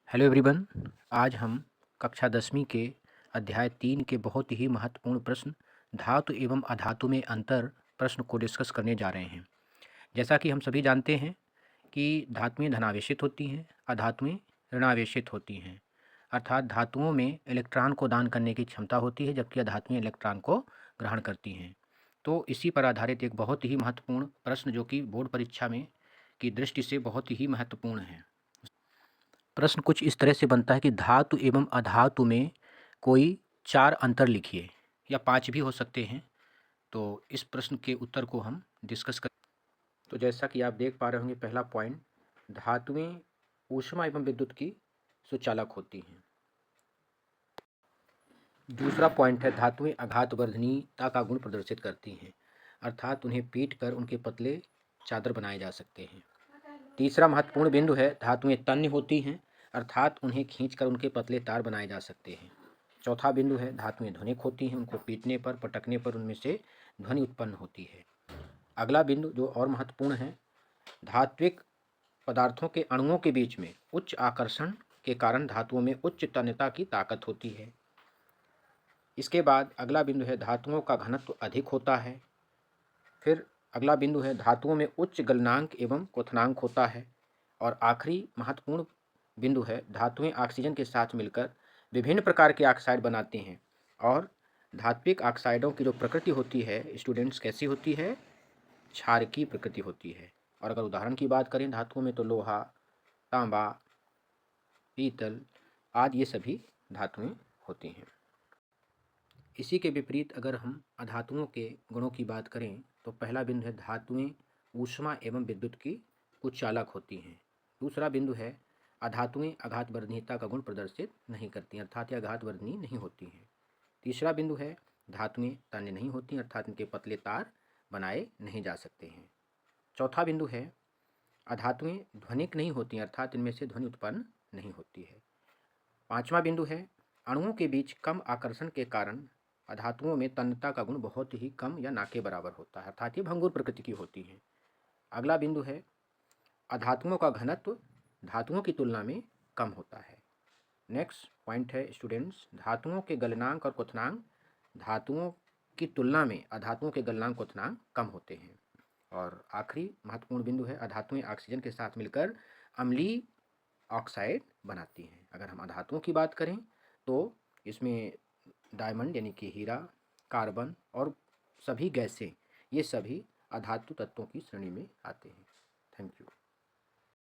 Hello everyone. आज हम कक्षा 10वीं के अध्याय 3 के बहुत ही महत्वपूर्ण प्रश्न धातु एवं अधातु में अंतर प्रश्न को डिस्कस करने जा रहे हैं। जैसा कि हम सभी जानते हैं कि धातुएं धनावेशित होती हैं, अधातुएं ऋणावेशित होती हैं। अर्थात धातुओं में इलेक्ट्रॉन को दान करने की क्षमता होती है, जबकि अधातुएं इलेक्ट्रॉन को ग्रहण करती हैं। तो इसी पर आधारित एक बहुत ही महत्वपूर्ण प्रश्न जो कि बोर्ड परीक्षा में की दृष्टि से बहुत ही महत्वपूर्ण है। प्रश्न कुछ इस तरह से बनता है कि धातु एवं अधातु में कोई 4 अंतर लिखिए, या 5 भी हो सकते हैं। तो इस प्रश्न के उत्तर को हम डिस्कस कर। तो जैसा कि आप देख पा रहे होंगे, पहला पॉइंट, धातुएं ऊष्मा एवं विद्युत की सुचालक होती हैं। दूसरा पॉइंट है, धातुएं आघातवर्धनीयता का गुण प्रदर्शित करती हैं, अर्थात उन्हें पीट कर उनके पतले चादर बनाए जा सकते हैं। तीसरा महत्वपूर्ण बिंदु है, धातुएं तन्य होती हैं, अर्थात उन्हें खींचकर उनके पतले तार बनाए जा सकते हैं। चौथा बिंदु है, धातुएं ध्वनिक होती हैं, उनको पीटने पर पटकने पर उनमें से ध्वनि उत्पन्न होती है। अगला बिंदु जो और महत्वपूर्ण है, धात्विक पदार्थों के अणुओं के बीच में उच्च आकर्षण के कारण धातुओं में उच्च तन्यता की ताकत होती है। इसके बाद अगला बिंदु है, धातुओं का घनत्व अधिक होता है। फिर अगला बिंदु है, धातुओं में उच्च गलनांक एवं क्वथनांक होता है। और आखिरी महत्वपूर्ण बिंदु है, धातुएं ऑक्सीजन के साथ मिलकर विभिन्न प्रकार के ऑक्साइड बनाती हैं। और धात्विक ऑक्साइडों की जो प्रकृति होती है स्टूडेंट्स, कैसी होती है? क्षारकीय प्रकृति होती है। और अगर उदाहरण की बात करें धातुओं में, तो लोहा, तांबा, पीतल आदि ये सभी धातुएं होती हैं। इसी के विपरीत अगर हम अधातुओं के गुणों की बात करें, तो पहला बिंदु है, धातुएं ऊष्मा एवं विद्युत की कुचालक होती हैं। दूसरा बिंदु है, अधातुएं आघातवर्धनीयता का गुण प्रदर्शित नहीं करती, अर्थात यह आघातवर्धनीय नहीं होती हैं। तीसरा बिंदु है, धातुएं तन्य नहीं होती, अर्थात इनके पतले तार बनाए नहीं जा सकते हैं। चौथा बिंदु है, अधातुएं ध्वनिक नहीं होती, अर्थात इनमें से ध्वनि उत्पन्न नहीं होती है। पांचवा बिंदु है, अणुओं के बीच कम आकर्षण के कारण अधातुओं में तन्यता का गुण बहुत ही कम या ना के बराबर होता है, अर्थात ये भंगुर प्रकृति की होती है। अगला बिंदु है, अधातुओं का घनत्व धातुओं की तुलना में कम होता है। नेक्स्ट पॉइंट है स्टूडेंट्स, धातुओं के गलनांक और क्वथनांक धातुओं की तुलना में अधातुओं के गलनांक क्वथनांक कम होते हैं। और आखिरी महत्वपूर्ण बिंदु है, अधातुएं ऑक्सीजन के साथ मिलकर अम्लीय ऑक्साइड बनाती हैं। अगर हम अधातुओं की बात करें तो इसमें डायमंड यानी कि हीरा, कार्बन और सभी गैसें, ये सभी अधातु तत्वों की श्रेणी में आते हैं। Thank you.